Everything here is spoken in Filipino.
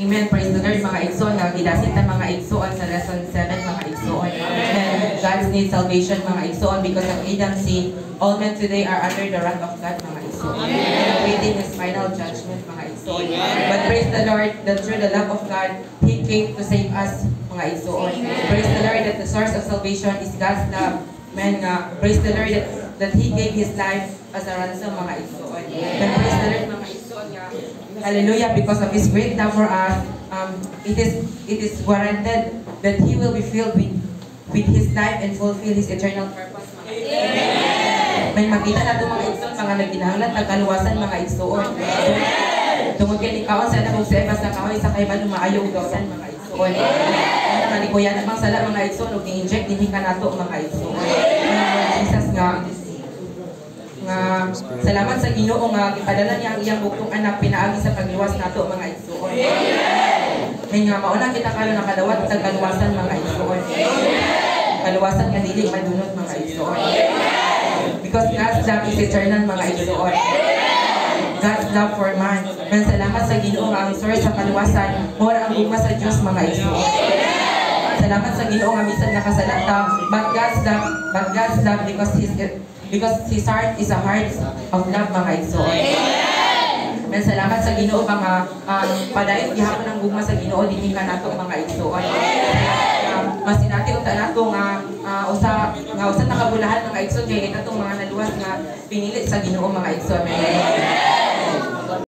Amen. Praise the Lord mga igsoon. Gidasit na mga igsoon sa lesson 7 mga igsoon. And God's need salvation mga igsoon because of Adam's sin. All men today are under the wrath of God mga igsoon. And awaiting His final judgment mga igsoon. But praise the Lord that through the love of God, He came to save us mga igsoon. Praise the Lord that the source of salvation is God's love. Man, praise the Lord that He gave His life as a ransom mga igsoon. And praise the Lord mga igsoon nga. Hallelujah, because of His great love for us, it is warranted that He will be filled with His life and fulfill His eternal purpose. May makita na ito mga igsoon, mga nagkinahanglan, tagkaluwasan mga igsoon. Tungod kay ikaw sa nabong sa ebas na kahoy sa kaiban lumaayo ugasan mga igsoon. Ang nalikuyan na bang sala mga igsoon, ug ni-inject din ka nato mga igsoon. Jesus nga, salamat sa Ginoo nga gipadala niya ang iyang buktong anak pinaagi sa pagluwas nato mga igsoon. May nga mauna kita karon nakadawat sa kaluwasan mga igsoon. Kaluwasan nga dili madunot mga igsoon. Because God's love is eternal mga igsoon. God's love for man. Men salamat sa Ginoo nga ang source sa kaluwasan mura ang gugma sa Dios mga igsoon. Salamat sa Ginoo nga bisan nakasalata but God's love because His heart is a heart of love mga igsoon. Men salamat sa Ginoo nga padayon gihapon ang gugma sa Ginoo dinhi ka nato mga igsoon. Masinati unta nato nga usa nakabulahan mga igsoon kay atong mga naluwas nga pinili sa Ginoo mga igsoon.